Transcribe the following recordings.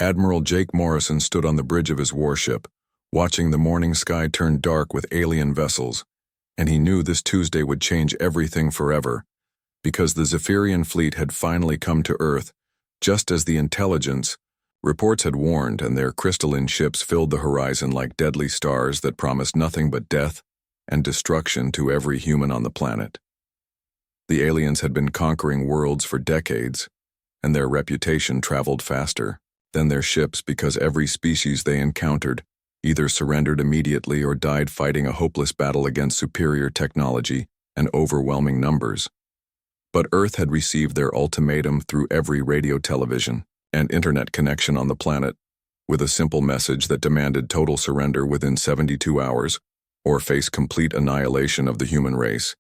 Admiral Jake Morrison stood on the bridge of his warship, watching the morning sky turn dark with alien vessels, and he knew this Tuesday would change everything forever, because the Zephyrian fleet had finally come to Earth, just as the intelligence reports had warned, and their crystalline ships filled the horizon like deadly stars that promised nothing but death and destruction to every human on the planet. The aliens had been conquering worlds for decades, and their reputation traveled faster than their ships because every species they encountered either surrendered immediately or died fighting a hopeless battle against superior technology and overwhelming numbers. But Earth had received their ultimatum through every radio, television, and internet connection on the planet, with a simple message that demanded total surrender within 72 hours or face complete annihilation of the human race.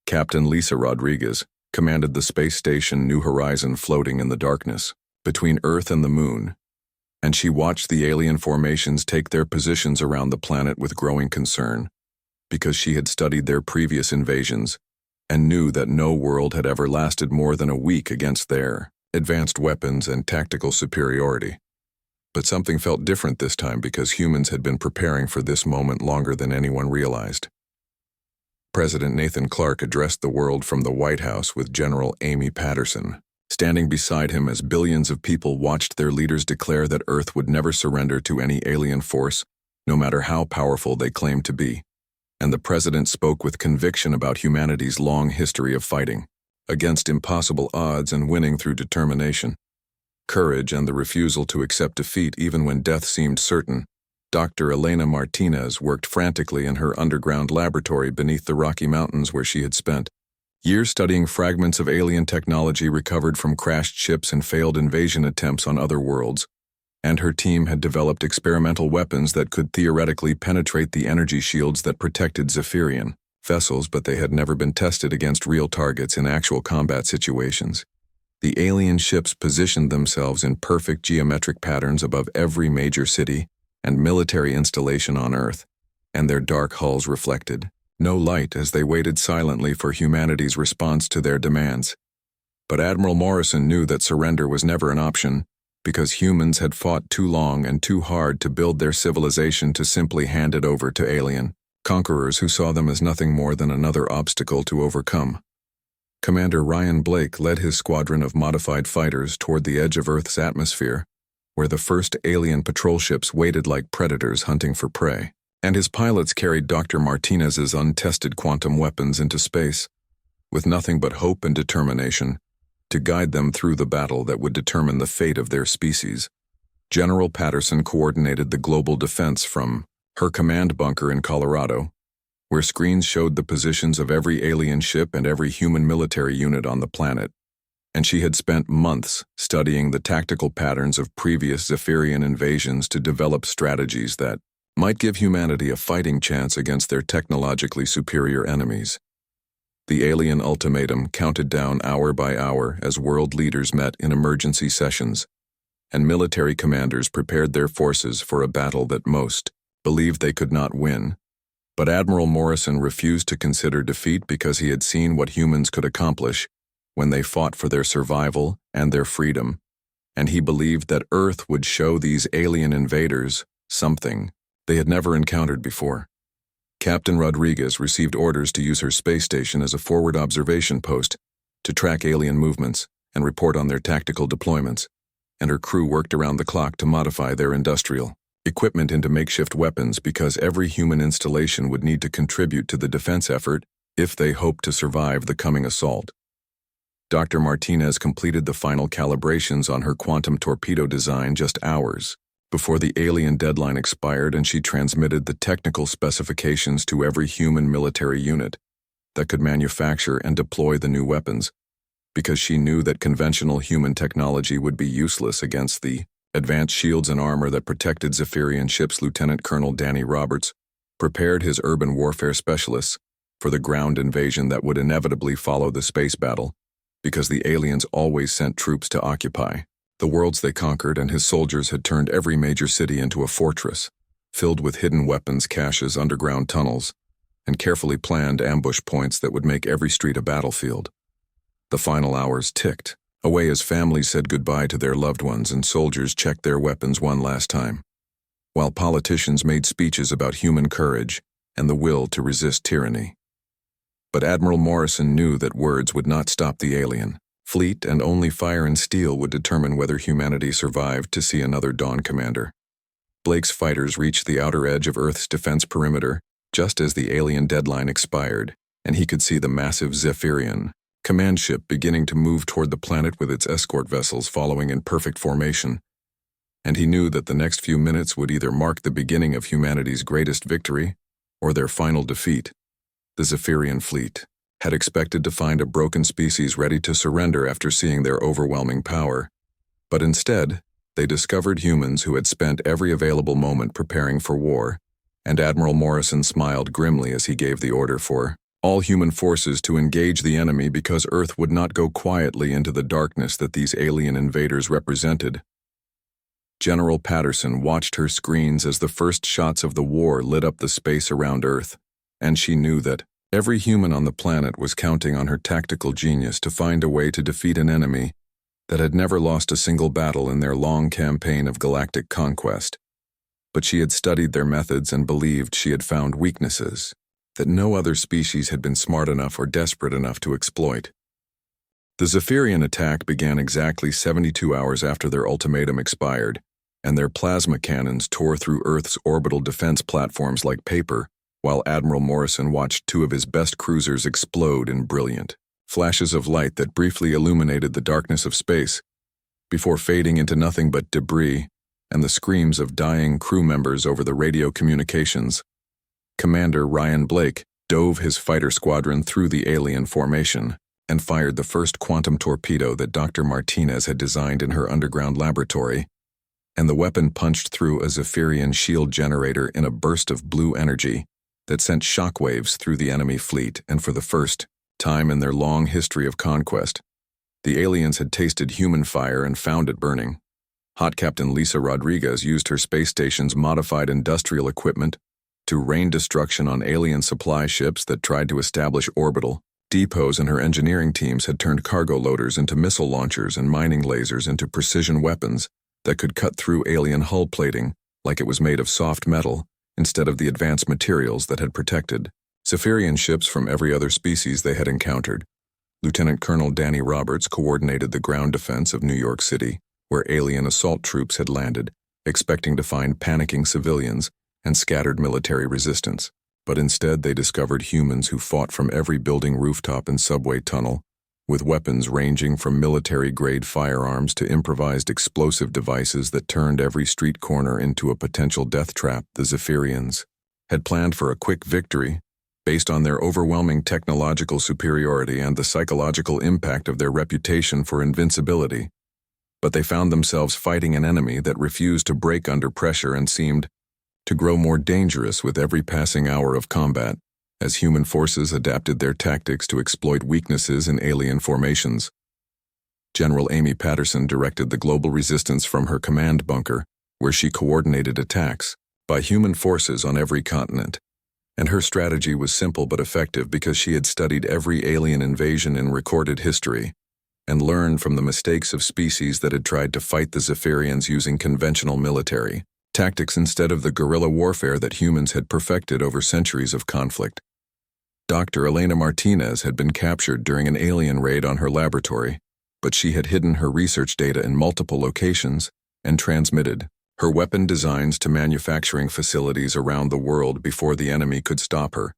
Captain Lisa Rodriguez commanded the space station New Horizon floating in the darkness between Earth and the Moon, and she watched the alien formations take their positions around the planet with growing concern, because she had studied their previous invasions and knew that no world had ever lasted more than a week against their advanced weapons and tactical superiority. But something felt different this time because humans had been preparing for this moment longer than anyone realized. President Nathan Clark addressed the world from the White House with General Amy Patterson standing beside him as billions of people watched their leaders declare that Earth would never surrender to any alien force, no matter how powerful they claimed to be. And the president spoke with conviction about humanity's long history of fighting against impossible odds and winning through determination, courage, and the refusal to accept defeat even when death seemed certain. Dr. Elena Martinez worked frantically in her underground laboratory beneath the Rocky Mountains where she had spent years studying fragments of alien technology recovered from crashed ships and failed invasion attempts on other worlds, and her team had developed experimental weapons that could theoretically penetrate the energy shields that protected Zephyrian vessels, but they had never been tested against real targets in actual combat situations. The alien ships positioned themselves in perfect geometric patterns above every major city and military installation on Earth, and their dark hulls reflected no light as they waited silently for humanity's response to their demands. But Admiral Morrison knew that surrender was never an option, because humans had fought too long and too hard to build their civilization to simply hand it over to alien conquerors who saw them as nothing more than another obstacle to overcome. Commander Ryan Blake led his squadron of modified fighters toward the edge of Earth's atmosphere, where the first alien patrol ships waited like predators hunting for prey, and his pilots carried Dr. Martinez's untested quantum weapons into space, with nothing but hope and determination to guide them through the battle that would determine the fate of their species. General Patterson coordinated the global defense from her command bunker in Colorado, where screens showed the positions of every alien ship and every human military unit on the planet, and she had spent months studying the tactical patterns of previous Zephyrian invasions to develop strategies that might give humanity a fighting chance against their technologically superior enemies. The alien ultimatum counted down hour by hour as world leaders met in emergency sessions, and military commanders prepared their forces for a battle that most believed they could not win. But Admiral Morrison refused to consider defeat because he had seen what humans could accomplish when they fought for their survival and their freedom, and he believed that Earth would show these alien invaders something they had never encountered before. Captain Rodriguez received orders to use her space station as a forward observation post to track alien movements and report on their tactical deployments, and her crew worked around the clock to modify their industrial equipment into makeshift weapons because every human installation would need to contribute to the defense effort if they hoped to survive the coming assault. Dr. Martinez completed the final calibrations on her quantum torpedo design just hours before the alien deadline expired, and she transmitted the technical specifications to every human military unit that could manufacture and deploy the new weapons, because she knew that conventional human technology would be useless against the advanced shields and armor that protected Zephyrian ships. Lieutenant Colonel Danny Roberts prepared his urban warfare specialists for the ground invasion that would inevitably follow the space battle, because the aliens always sent troops to occupy the worlds they conquered, and his soldiers had turned every major city into a fortress, filled with hidden weapons caches, underground tunnels, and carefully planned ambush points that would make every street a battlefield. The final hours ticked Away as families said goodbye to their loved ones and soldiers checked their weapons one last time, while politicians made speeches about human courage and the will to resist tyranny. But Admiral Morrison knew that words would not stop the alien fleet, and only fire and steel would determine whether humanity survived to see another Dawn Commander. Blake's fighters reached the outer edge of Earth's defense perimeter just as the alien deadline expired, and he could see the massive Zephyrian command ship beginning to move toward the planet with its escort vessels following in perfect formation. And he knew that the next few minutes would either mark the beginning of humanity's greatest victory or their final defeat. The Zephyrian fleet had expected to find a broken species ready to surrender after seeing their overwhelming power, but instead, they discovered humans who had spent every available moment preparing for war, and Admiral Morrison smiled grimly as he gave the order for all human forces to engage the enemy because Earth would not go quietly into the darkness that these alien invaders represented. General Patterson watched her screens as the first shots of the war lit up the space around Earth, and she knew that every human on the planet was counting on her tactical genius to find a way to defeat an enemy that had never lost a single battle in their long campaign of galactic conquest. But she had studied their methods and believed she had found weaknesses that no other species had been smart enough or desperate enough to exploit. The Zephyrian attack began exactly 72 hours after their ultimatum expired, and their plasma cannons tore through Earth's orbital defense platforms like paper, while Admiral Morrison watched two of his best cruisers explode in brilliant flashes of light that briefly illuminated the darkness of space, before fading into nothing but debris and the screams of dying crew members over the radio communications. Commander Ryan Blake dove his fighter squadron through the alien formation and fired the first quantum torpedo that Dr. Martinez had designed in her underground laboratory, and the weapon punched through a Zephyrian shield generator in a burst of blue energy that sent shockwaves through the enemy fleet, and for the first time in their long history of conquest, the aliens had tasted human fire and found it burning. Hot Captain Lisa Rodriguez used her space station's modified industrial equipment to rain destruction on alien supply ships that tried to establish orbital depots, and her engineering teams had turned cargo loaders into missile launchers and mining lasers into precision weapons that could cut through alien hull plating like it was made of soft metal instead of the advanced materials that had protected Zephyrian ships from every other species they had encountered. Lieutenant Colonel Danny Roberts coordinated the ground defense of New York City, where alien assault troops had landed, expecting to find panicking civilians and scattered military resistance. But instead they discovered humans who fought from every building rooftop and subway tunnel, with weapons ranging from military-grade firearms to improvised explosive devices that turned every street corner into a potential death trap. The Zephyrians had planned for a quick victory based on their overwhelming technological superiority and the psychological impact of their reputation for invincibility. But they found themselves fighting an enemy that refused to break under pressure and seemed to grow more dangerous with every passing hour of combat, as human forces adapted their tactics to exploit weaknesses in alien formations. General Amy Patterson directed the global resistance from her command bunker, where she coordinated attacks by human forces on every continent. And her strategy was simple but effective because she had studied every alien invasion in recorded history and learned from the mistakes of species that had tried to fight the Zephyrians using conventional military tactics instead of the guerrilla warfare that humans had perfected over centuries of conflict. Dr. Elena Martinez had been captured during an alien raid on her laboratory, but she had hidden her research data in multiple locations and transmitted her weapon designs to manufacturing facilities around the world before the enemy could stop her.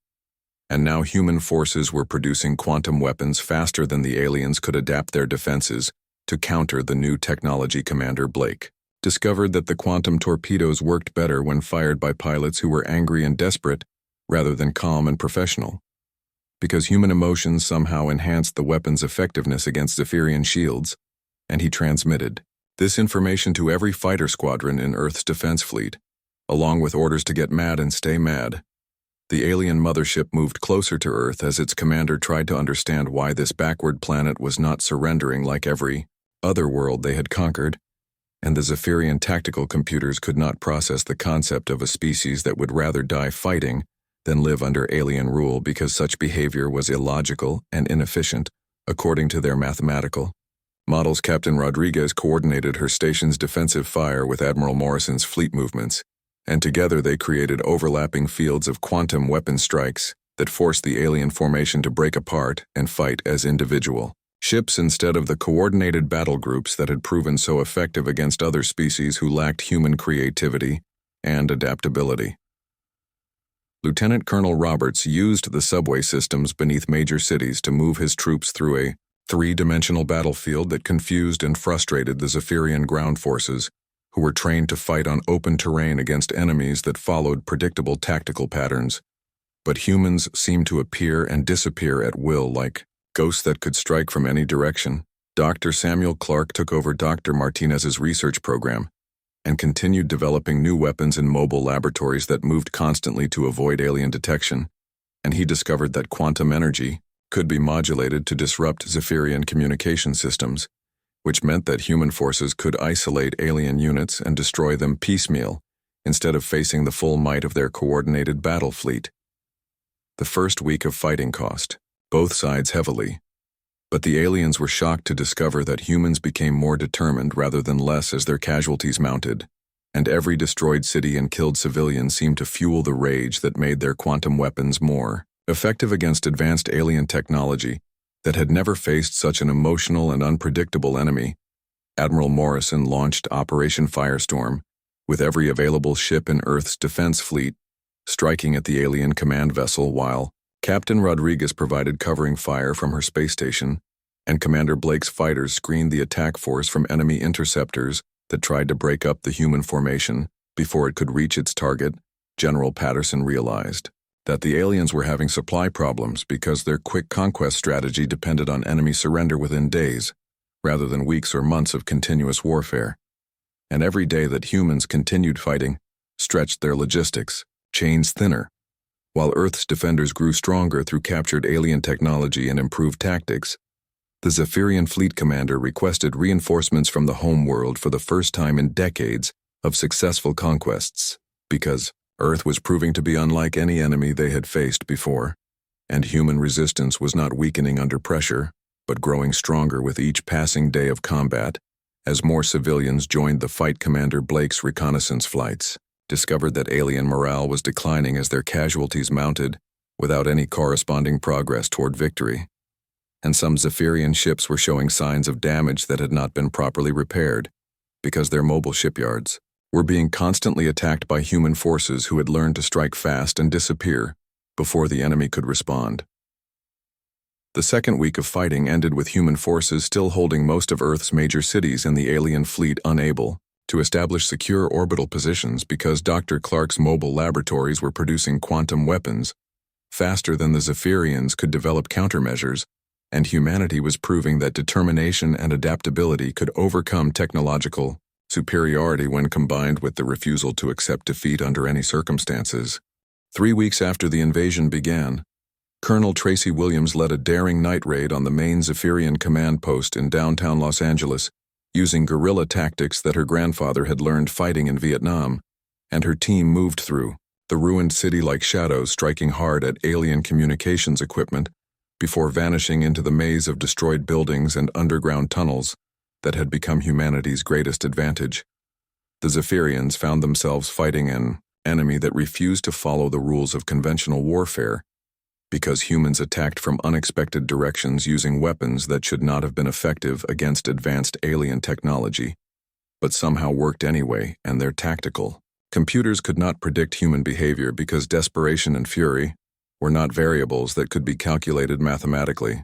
And now human forces were producing quantum weapons faster than the aliens could adapt their defenses to counter the new technology. Commander Blake discovered that the quantum torpedoes worked better when fired by pilots who were angry and desperate rather than calm and professional, because human emotions somehow enhanced the weapon's effectiveness against Zephyrian shields, and he transmitted this information to every fighter squadron in Earth's defense fleet, along with orders to get mad and stay mad. The alien mothership moved closer to Earth as its commander tried to understand why this backward planet was not surrendering like every other world they had conquered, and the Zephyrian tactical computers could not process the concept of a species that would rather die fighting than live under alien rule, because such behavior was illogical and inefficient according to their mathematical Models Captain Rodriguez coordinated her station's defensive fire with Admiral Morrison's fleet movements, and together they created overlapping fields of quantum weapon strikes that forced the alien formation to break apart and fight as individual ships instead of the coordinated battle groups that had proven so effective against other species who lacked human creativity and adaptability. Lieutenant Colonel Roberts used the subway systems beneath major cities to move his troops through a three-dimensional battlefield that confused and frustrated the Zephyrian ground forces, who were trained to fight on open terrain against enemies that followed predictable tactical patterns. But humans seemed to appear and disappear at will like ghosts that could strike from any direction. Dr. Samuel Clark took over Dr. Martinez's research program and continued developing new weapons in mobile laboratories that moved constantly to avoid alien detection, and he discovered that quantum energy could be modulated to disrupt Zephyrian communication systems, which meant that human forces could isolate alien units and destroy them piecemeal instead of facing the full might of their coordinated battle fleet. The first week of fighting cost both sides heavily, but the aliens were shocked to discover that humans became more determined rather than less as their casualties mounted, and every destroyed city and killed civilian seemed to fuel the rage that made their quantum weapons more effective against advanced alien technology that had never faced such an emotional and unpredictable enemy. Admiral Morrison launched Operation Firestorm, with every available ship in Earth's defense fleet striking at the alien command vessel, while Captain Rodriguez provided covering fire from her space station, and Commander Blake's fighters screened the attack force from enemy interceptors that tried to break up the human formation before it could reach its target. General Patterson realized that the aliens were having supply problems because their quick conquest strategy depended on enemy surrender within days, rather than weeks or months of continuous warfare. And every day that humans continued fighting stretched their logistics chains thinner. While Earth's defenders grew stronger through captured alien technology and improved tactics, the Zephyrian fleet commander requested reinforcements from the home world for the first time in decades of successful conquests, because Earth was proving to be unlike any enemy they had faced before, and human resistance was not weakening under pressure, but growing stronger with each passing day of combat, as more civilians joined the fight. Commander Blake's reconnaissance flights discovered that alien morale was declining as their casualties mounted, without any corresponding progress toward victory. And some Zephyrian ships were showing signs of damage that had not been properly repaired, because their mobile shipyards were being constantly attacked by human forces who had learned to strike fast and disappear before the enemy could respond. The second week of fighting ended with human forces still holding most of Earth's major cities and the alien fleet unable to establish secure orbital positions because Dr. Clark's mobile laboratories were producing quantum weapons faster than the Zephyrians could develop countermeasures, and humanity was proving that determination and adaptability could overcome technological superiority when combined with the refusal to accept defeat under any circumstances. 3 weeks after the invasion began, Colonel Tracy Williams led a daring night raid on the main Zephyrian command post in downtown Los Angeles, using guerrilla tactics that her grandfather had learned fighting in Vietnam, and her team moved through the ruined city like shadows, striking hard at alien communications equipment before vanishing into the maze of destroyed buildings and underground tunnels that had become humanity's greatest advantage. The Zephyrians found themselves fighting an enemy that refused to follow the rules of conventional warfare, because humans attacked from unexpected directions using weapons that should not have been effective against advanced alien technology, but somehow worked anyway, and their tactical computers could not predict human behavior because desperation and fury were not variables that could be calculated mathematically.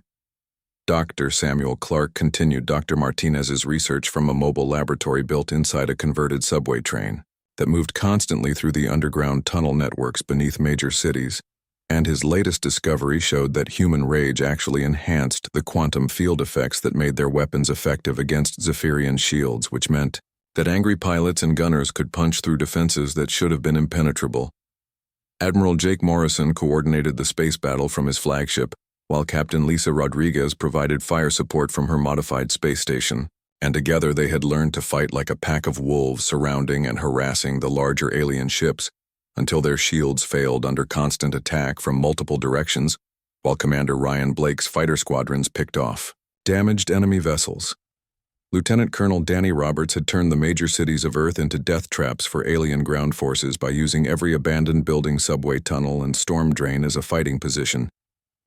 Dr. Samuel Clark continued Dr. Martinez's research from a mobile laboratory built inside a converted subway train that moved constantly through the underground tunnel networks beneath major cities, and his latest discovery showed that human rage actually enhanced the quantum field effects that made their weapons effective against Zephyrian shields, which meant that angry pilots and gunners could punch through defenses that should have been impenetrable. Admiral Jake Morrison coordinated the space battle from his flagship, while Captain Lisa Rodriguez provided fire support from her modified space station, and together they had learned to fight like a pack of wolves surrounding and harassing the larger alien ships until their shields failed under constant attack from multiple directions, while Commander Ryan Blake's fighter squadrons picked off damaged enemy vessels Lieutenant Colonel Danny Roberts had turned the major cities of Earth into death traps for alien ground forces by using every abandoned building, subway tunnel, and storm drain as a fighting position,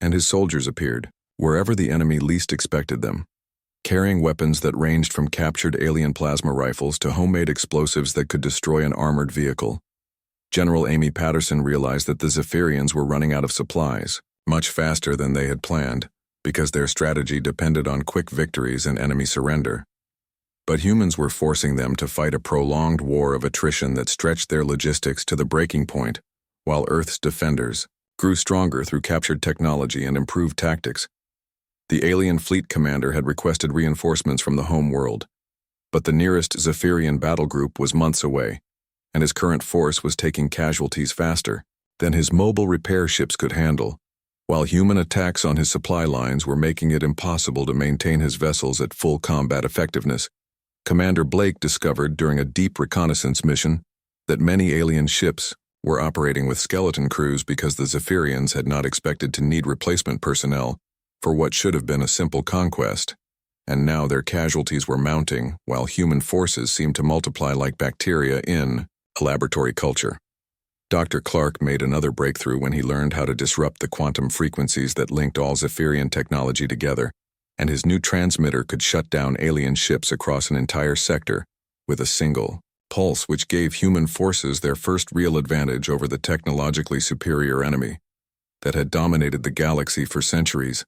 and his soldiers appeared, wherever the enemy least expected them, carrying weapons that ranged from captured alien plasma rifles to homemade explosives that could destroy an armored vehicle. General Amy Patterson realized that the Zephyrians were running out of supplies, much faster than they had planned, because their strategy depended on quick victories and enemy surrender. But humans were forcing them to fight a prolonged war of attrition that stretched their logistics to the breaking point, while Earth's defenders grew stronger through captured technology and improved tactics. The alien fleet commander had requested reinforcements from the home world, but the nearest Zephyrian battle group was months away, and his current force was taking casualties faster than his mobile repair ships could handle, while human attacks on his supply lines were making it impossible to maintain his vessels at full combat effectiveness. Commander Blake discovered during a deep reconnaissance mission that many alien ships were operating with skeleton crews because the Zephyrians had not expected to need replacement personnel for what should have been a simple conquest, and now their casualties were mounting while human forces seemed to multiply like bacteria in a laboratory culture. Dr. Clark made another breakthrough when he learned how to disrupt the quantum frequencies that linked all Zephyrian technology together, and his new transmitter could shut down alien ships across an entire sector with a single pulse, which gave human forces their first real advantage over the technologically superior enemy that had dominated the galaxy for centuries.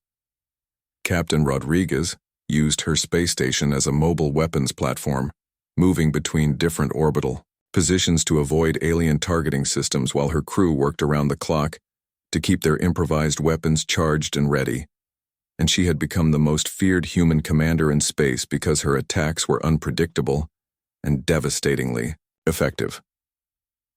Captain Rodriguez used her space station as a mobile weapons platform, moving between different orbital positions to avoid alien targeting systems while her crew worked around the clock to keep their improvised weapons charged and ready. And she had become the most feared human commander in space because her attacks were unpredictable and devastatingly effective.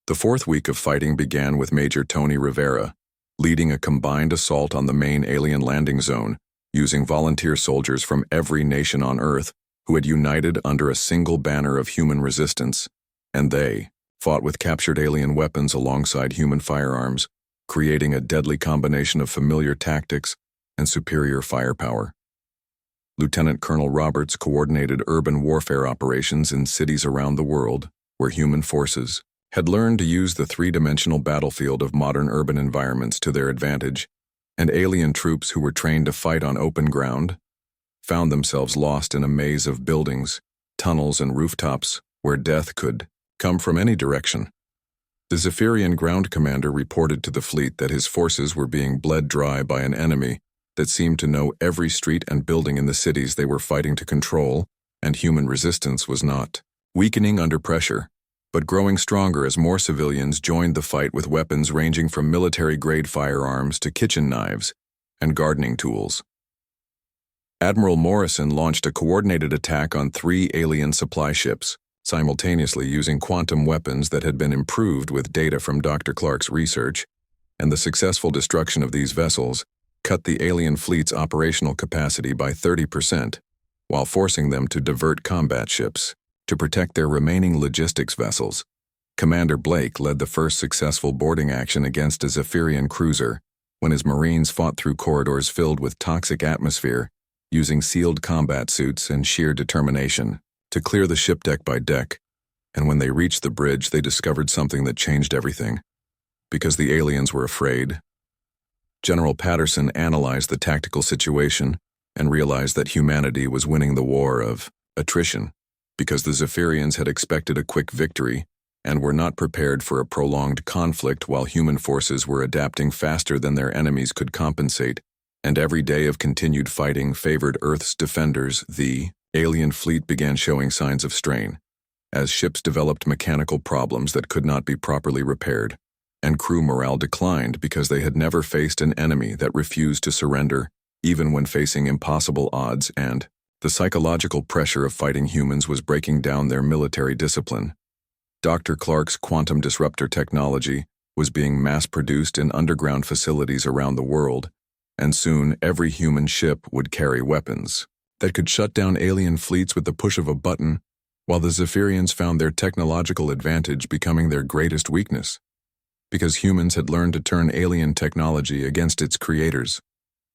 The fourth week of fighting began with Major Tony Rivera leading a combined assault on the main alien landing zone, using volunteer soldiers from every nation on Earth who had united under a single banner of human resistance, and they fought with captured alien weapons alongside human firearms, creating a deadly combination of familiar tactics and superior firepower. Lieutenant Colonel Roberts coordinated urban warfare operations in cities around the world where human forces had learned to use the three-dimensional battlefield of modern urban environments to their advantage, and alien troops who were trained to fight on open ground found themselves lost in a maze of buildings, tunnels, and rooftops where death could come from any direction. The Zephyrian ground commander reported to the fleet that his forces were being bled dry by an enemy that seemed to know every street and building in the cities they were fighting to control, and human resistance was not weakening under pressure, but growing stronger as more civilians joined the fight with weapons ranging from military-grade firearms to kitchen knives and gardening tools. Admiral Morrison launched a coordinated attack on 3 alien supply ships, simultaneously using quantum weapons that had been improved with data from Dr. Clark's research, and the successful destruction of these vessels cut the alien fleet's operational capacity by 30%, while forcing them to divert combat ships to protect their remaining logistics vessels. Commander Blake led the first successful boarding action against a Zephyrian cruiser when his Marines fought through corridors filled with toxic atmosphere, using sealed combat suits and sheer determination to clear the ship deck by deck, and when they reached the bridge they discovered something that changed everything. Because the aliens were afraid, General Patterson analyzed the tactical situation and realized that humanity was winning the war of attrition, because the Zephyrians had expected a quick victory and were not prepared for a prolonged conflict while human forces were adapting faster than their enemies could compensate, and every day of continued fighting favored Earth's defenders. The alien fleet began showing signs of strain, as ships developed mechanical problems that could not be properly repaired, and crew morale declined because they had never faced an enemy that refused to surrender, even when facing impossible odds, and the psychological pressure of fighting humans was breaking down their military discipline. Dr. Clark's quantum disruptor technology was being mass-produced in underground facilities around the world, and soon every human ship would carry weapons that could shut down alien fleets with the push of a button, while the Zephyrians found their technological advantage becoming their greatest weakness, because humans had learned to turn alien technology against its creators.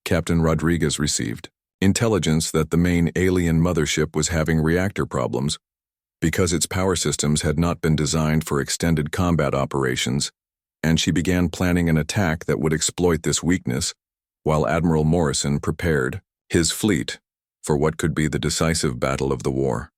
Captain Rodriguez received intelligence that the main alien mothership was having reactor problems because its power systems had not been designed for extended combat operations, and she began planning an attack that would exploit this weakness while Admiral Morrison prepared his fleet for what could be the decisive battle of the war.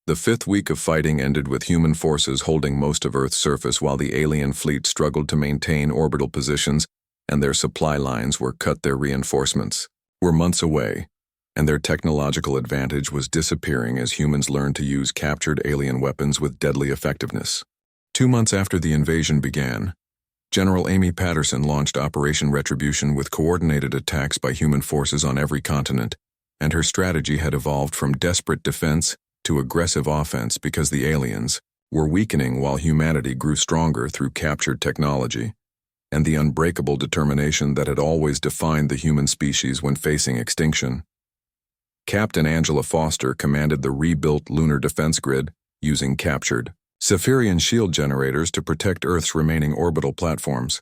The fifth week of fighting ended with human forces holding most of Earth's surface while the alien fleet struggled to maintain orbital positions and their supply lines were cut. Their reinforcements were months away, and their technological advantage was disappearing as humans learned to use captured alien weapons with deadly effectiveness. 2 months after the invasion began, General Amy Patterson launched Operation Retribution with coordinated attacks by human forces on every continent, and her strategy had evolved from desperate defense to aggressive offense because the aliens were weakening while humanity grew stronger through captured technology and the unbreakable determination that had always defined the human species when facing extinction. Captain Angela Foster commanded the rebuilt lunar defense grid using captured Zephyrian shield generators to protect Earth's remaining orbital platforms,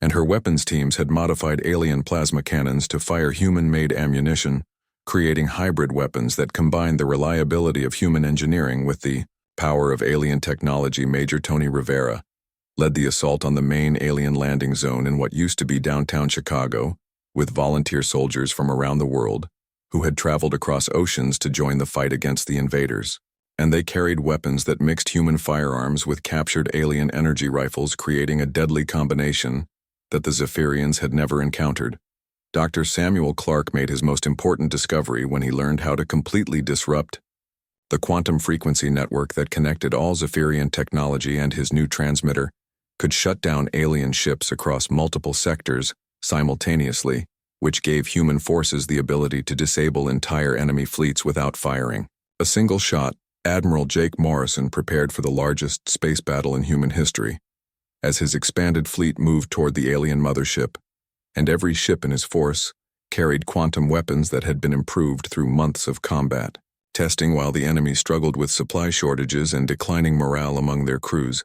and her weapons teams had modified alien plasma cannons to fire human-made ammunition, creating hybrid weapons that combined the reliability of human engineering with the power of alien technology. Major Tony Rivera led the assault on the main alien landing zone in what used to be downtown Chicago, with volunteer soldiers from around the world who had traveled across oceans to join the fight against the invaders. And they carried weapons that mixed human firearms with captured alien energy rifles, creating a deadly combination that the Zephyrians had never encountered. Dr. Samuel Clarke made his most important discovery when he learned how to completely disrupt the quantum frequency network that connected all Zephyrian technology, and his new transmitter could shut down alien ships across multiple sectors simultaneously, which gave human forces the ability to disable entire enemy fleets without firing a single shot. Admiral Jake Morrison prepared for the largest space battle in human history, as his expanded fleet moved toward the alien mothership, and every ship in his force carried quantum weapons that had been improved through months of combat testing while the enemy struggled with supply shortages and declining morale among their crews.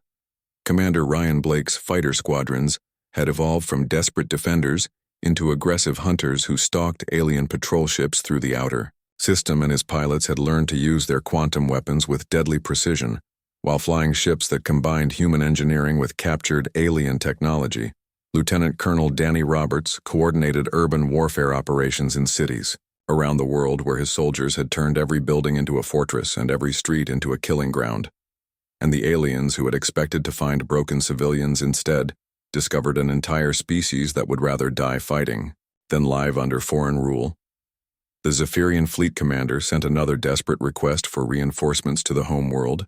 Commander Ryan Blake's fighter squadrons had evolved from desperate defenders into aggressive hunters who stalked alien patrol ships through the outer system, and his pilots had learned to use their quantum weapons with deadly precision while flying ships that combined human engineering with captured alien technology. Lieutenant Colonel Danny Roberts coordinated urban warfare operations in cities around the world where his soldiers had turned every building into a fortress and every street into a killing ground. And the aliens, who had expected to find broken civilians instead, discovered an entire species that would rather die fighting than live under foreign rule. The Zephyrian fleet commander sent another desperate request for reinforcements to the home world,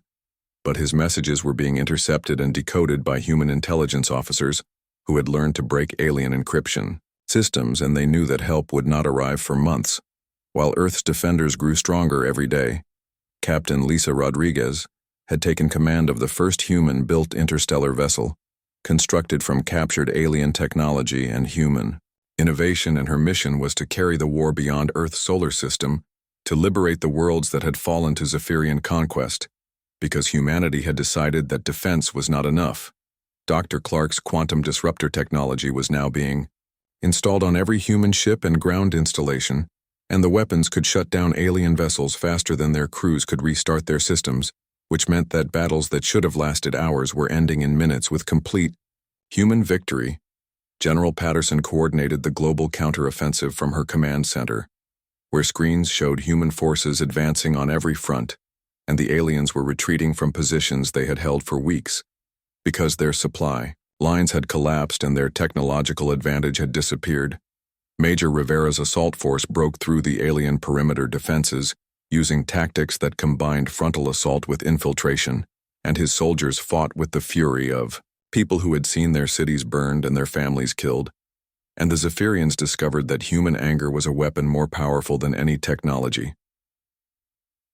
but his messages were being intercepted and decoded by human intelligence officers who had learned to break alien encryption systems, and they knew that help would not arrive for months. While Earth's defenders grew stronger every day, Captain Lisa Rodriguez had taken command of the first human-built interstellar vessel, constructed from captured alien technology and human innovation, and her mission was to carry the war beyond Earth's solar system to liberate the worlds that had fallen to Zephyrian conquest, because humanity had decided that defense was not enough. Dr. Clarke's quantum disruptor technology was now being installed on every human ship and ground installation, and the weapons could shut down alien vessels faster than their crews could restart their systems, which meant that battles that should have lasted hours were ending in minutes with complete human victory. General Patterson coordinated the global counteroffensive from her command center, where screens showed human forces advancing on every front, and the aliens were retreating from positions they had held for weeks, because their supply lines had collapsed and their technological advantage had disappeared. Major Rivera's assault force broke through the alien perimeter defenses, using tactics that combined frontal assault with infiltration, and his soldiers fought with the fury of people who had seen their cities burned and their families killed. And the Zephyrians discovered that human anger was a weapon more powerful than any technology.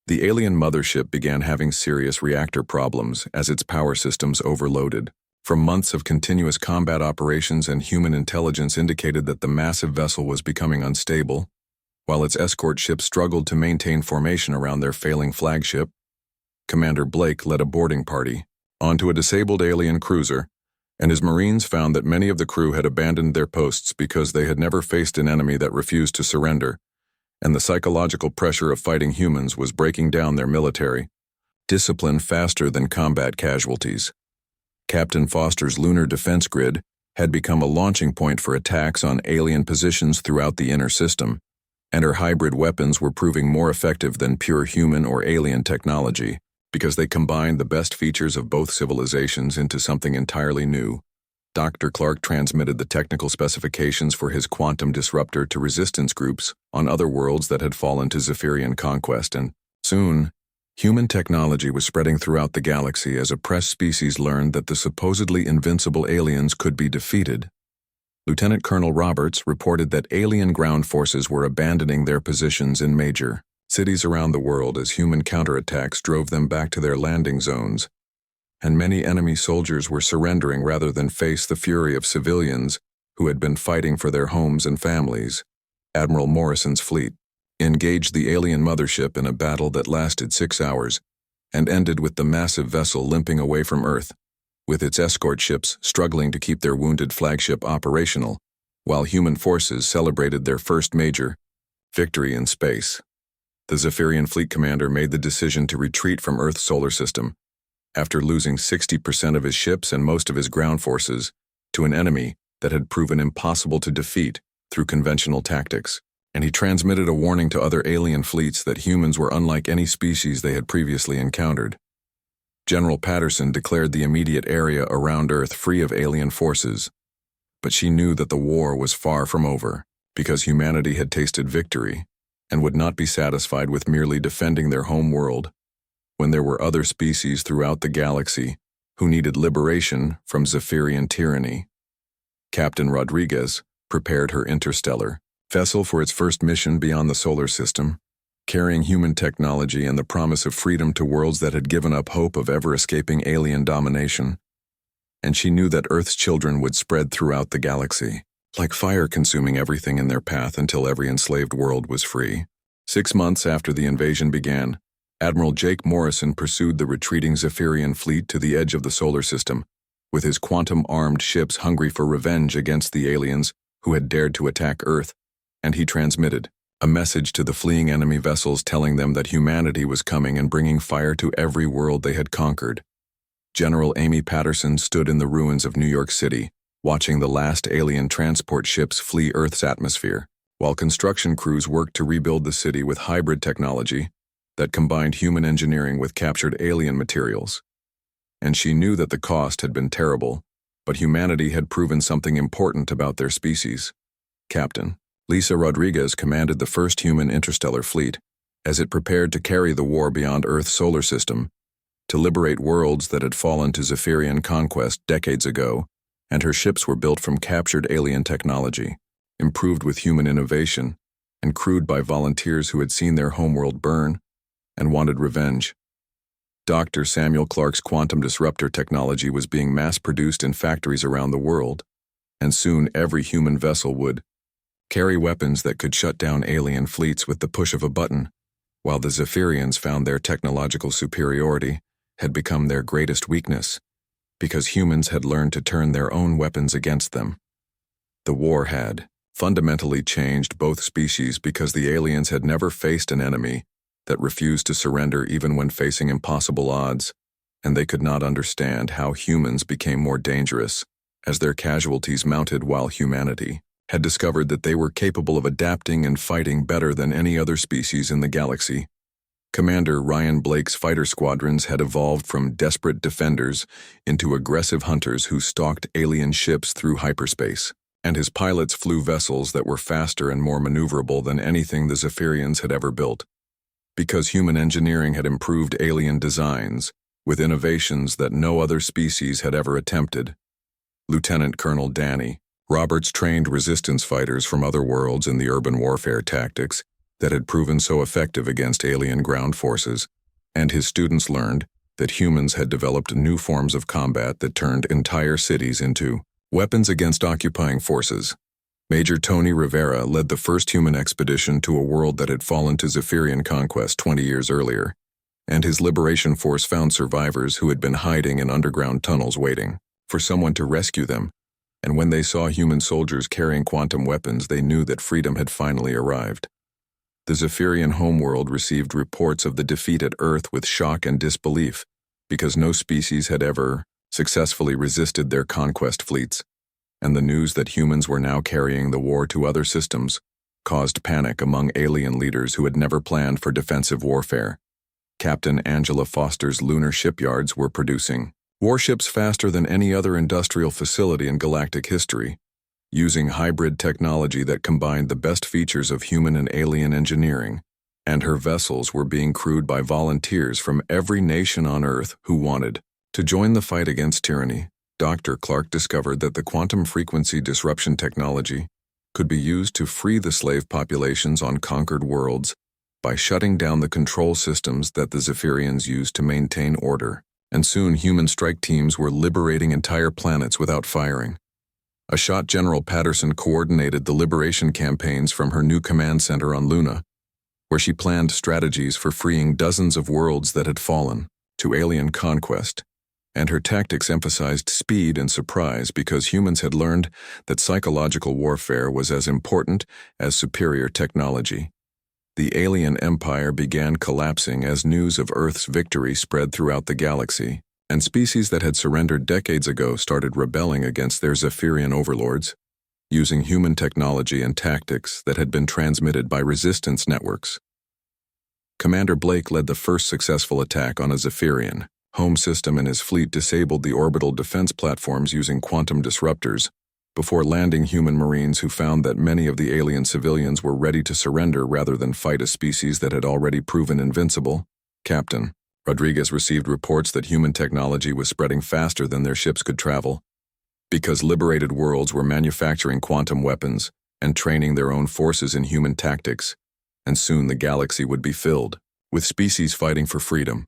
The alien mothership began having serious reactor problems as its power systems overloaded. From months of continuous combat operations, and human intelligence indicated that the massive vessel was becoming unstable, while its escort ships struggled to maintain formation around their failing flagship. Commander Blake led a boarding party onto a disabled alien cruiser, and his Marines found that many of the crew had abandoned their posts because they had never faced an enemy that refused to surrender, and the psychological pressure of fighting humans was breaking down their military discipline faster than combat casualties. Captain Foster's lunar defense grid had become a launching point for attacks on alien positions throughout the inner system, and her hybrid weapons were proving more effective than pure human or alien technology because they combined the best features of both civilizations into something entirely new. Dr. Clark transmitted the technical specifications for his quantum disruptor to resistance groups on other worlds that had fallen to Zephyrian conquest, and soon, human technology was spreading throughout the galaxy as oppressed species learned that the supposedly invincible aliens could be defeated. Lieutenant Colonel Roberts reported that alien ground forces were abandoning their positions in major cities around the world as human counterattacks drove them back to their landing zones, and many enemy soldiers were surrendering rather than face the fury of civilians who had been fighting for their homes and families. Admiral Morrison's fleet engaged the alien mothership in a battle that lasted 6 hours and ended with the massive vessel limping away from Earth, with its escort ships struggling to keep their wounded flagship operational, while human forces celebrated their first major victory in space. The Zephyrian fleet commander made the decision to retreat from Earth's solar system after losing 60% of his ships and most of his ground forces to an enemy that had proven impossible to defeat through conventional tactics, and he transmitted a warning to other alien fleets that humans were unlike any species they had previously encountered. General Patterson declared the immediate area around Earth free of alien forces, but she knew that the war was far from over because humanity had tasted victory and would not be satisfied with merely defending their home world when there were other species throughout the galaxy who needed liberation from Zephyrian tyranny. Captain Rodriguez prepared her interstellar vessel for its first mission beyond the solar system, carrying human technology and the promise of freedom to worlds that had given up hope of ever escaping alien domination. And she knew that Earth's children would spread throughout the galaxy, like fire consuming everything in their path until every enslaved world was free. 6 months after the invasion began, Admiral Jake Morrison pursued the retreating Zephyrian fleet to the edge of the solar system, with his quantum-armed ships hungry for revenge against the aliens who had dared to attack Earth, and he transmitted a message to the fleeing enemy vessels telling them that humanity was coming and bringing fire to every world they had conquered. General Amy Patterson stood in the ruins of New York City, watching the last alien transport ships flee Earth's atmosphere, while construction crews worked to rebuild the city with hybrid technology that combined human engineering with captured alien materials. And she knew that the cost had been terrible, but humanity had proven something important about their species. Captain Lisa Rodriguez commanded the first human interstellar fleet as it prepared to carry the war beyond Earth's solar system, to liberate worlds that had fallen to Zephyrian conquest decades ago, and her ships were built from captured alien technology, improved with human innovation, and crewed by volunteers who had seen their homeworld burn and wanted revenge. Dr. Samuel Clark's quantum disruptor technology was being mass-produced in factories around the world, and soon every human vessel would carry weapons that could shut down alien fleets with the push of a button, while the Zephyrians found their technological superiority had become their greatest weakness, because humans had learned to turn their own weapons against them. The war had fundamentally changed both species because the aliens had never faced an enemy that refused to surrender even when facing impossible odds, and they could not understand how humans became more dangerous as their casualties mounted while humanity had discovered that they were capable of adapting and fighting better than any other species in the galaxy. Commander Ryan Blake's fighter squadrons had evolved from desperate defenders into aggressive hunters who stalked alien ships through hyperspace, and his pilots flew vessels that were faster and more maneuverable than anything the Zephyrians had ever built, because human engineering had improved alien designs with innovations that no other species had ever attempted. Lieutenant Colonel Danny Roberts trained resistance fighters from other worlds in the urban warfare tactics that had proven so effective against alien ground forces, and his students learned that humans had developed new forms of combat that turned entire cities into weapons against occupying forces. Major Tony Rivera led the first human expedition to a world that had fallen to Zephyrian conquest 20 years earlier, and his liberation force found survivors who had been hiding in underground tunnels waiting for someone to rescue them, and when they saw human soldiers carrying quantum weapons, they knew that freedom had finally arrived. The Zephyrian homeworld received reports of the defeat at Earth with shock and disbelief, because no species had ever successfully resisted their conquest fleets, and the news that humans were now carrying the war to other systems caused panic among alien leaders who had never planned for defensive warfare. Captain Angela Foster's lunar shipyards were producing warships faster than any other industrial facility in galactic history, using hybrid technology that combined the best features of human and alien engineering, and her vessels were being crewed by volunteers from every nation on Earth who wanted to join the fight against tyranny. Dr. Clark discovered that the quantum frequency disruption technology could be used to free the slave populations on conquered worlds by shutting down the control systems that the Zephyrians used to maintain order, and soon human strike teams were liberating entire planets without firing. Ashot General Patterson coordinated the liberation campaigns from her new command center on Luna, where she planned strategies for freeing dozens of worlds that had fallen to alien conquest, and her tactics emphasized speed and surprise because humans had learned that psychological warfare was as important as superior technology. The alien empire began collapsing as news of Earth's victory spread throughout the galaxy, and species that had surrendered decades ago started rebelling against their Zephyrian overlords, using human technology and tactics that had been transmitted by resistance networks. Commander Blake led the first successful attack on a Zephyrian home system, and his fleet disabled the orbital defense platforms using quantum disruptors before landing human marines who found that many of the alien civilians were ready to surrender rather than fight a species that had already proven invincible. Captain Rodriguez received reports that human technology was spreading faster than their ships could travel, because liberated worlds were manufacturing quantum weapons and training their own forces in human tactics, and soon the galaxy would be filled with species fighting for freedom.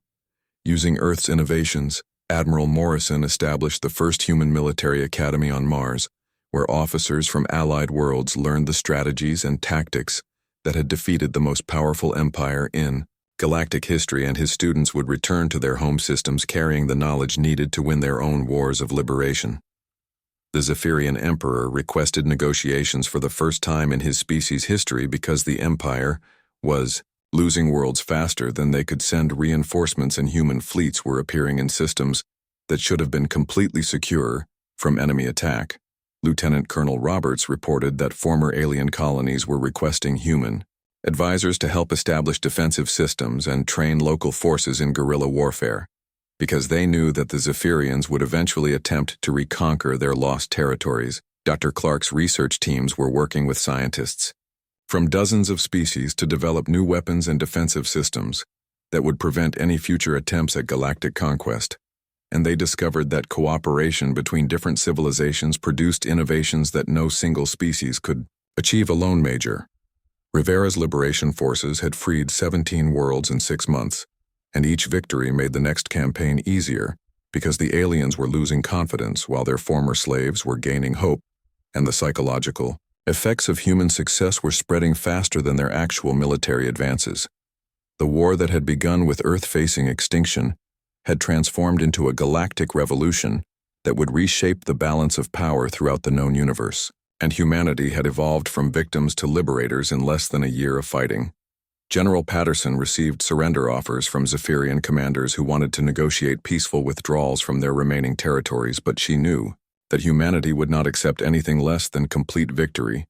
Using Earth's innovations, Admiral Morrison established the first human military academy on Mars, where officers from allied worlds learned the strategies and tactics that had defeated the most powerful empire in galactic history, and his students would return to their home systems carrying the knowledge needed to win their own wars of liberation. The Zephyrian Emperor requested negotiations for the first time in his species' history because the Empire was losing worlds faster than they could send reinforcements, and human fleets were appearing in systems that should have been completely secure from enemy attack. Lieutenant Colonel Roberts reported that former alien colonies were requesting human advisors to help establish defensive systems and train local forces in guerrilla warfare, because they knew that the Zephyrians would eventually attempt to reconquer their lost territories. Dr. Clark's research teams were working with scientists from dozens of species to develop new weapons and defensive systems that would prevent any future attempts at galactic conquest, and they discovered that cooperation between different civilizations produced innovations that no single species could achieve alone. Major Rivera's liberation forces had freed 17 worlds in 6 months, and each victory made the next campaign easier because the aliens were losing confidence while their former slaves were gaining hope, and the psychological effects of human success were spreading faster than their actual military advances. The war that had begun with Earth facing extinction had transformed into a galactic revolution that would reshape the balance of power throughout the known universe, and humanity had evolved from victims to liberators in less than a year of fighting. General Patterson received surrender offers from Zephyrian commanders who wanted to negotiate peaceful withdrawals from their remaining territories, but she knew that humanity would not accept anything less than complete victory,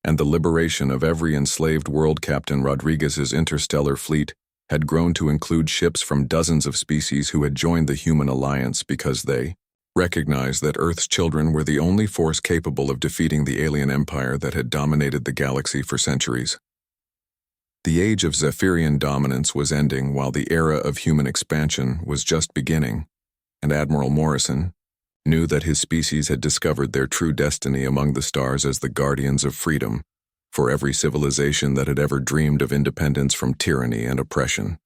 and the liberation of every enslaved world. Captain Rodriguez's interstellar fleet had grown to include ships from dozens of species who had joined the human alliance because they recognized that Earth's children were the only force capable of defeating the alien empire that had dominated the galaxy for centuries. The age of Zephyrian dominance was ending while the era of human expansion was just beginning, and Admiral Morrison knew that his species had discovered their true destiny among the stars as the guardians of freedom for every civilization that had ever dreamed of independence from tyranny and oppression.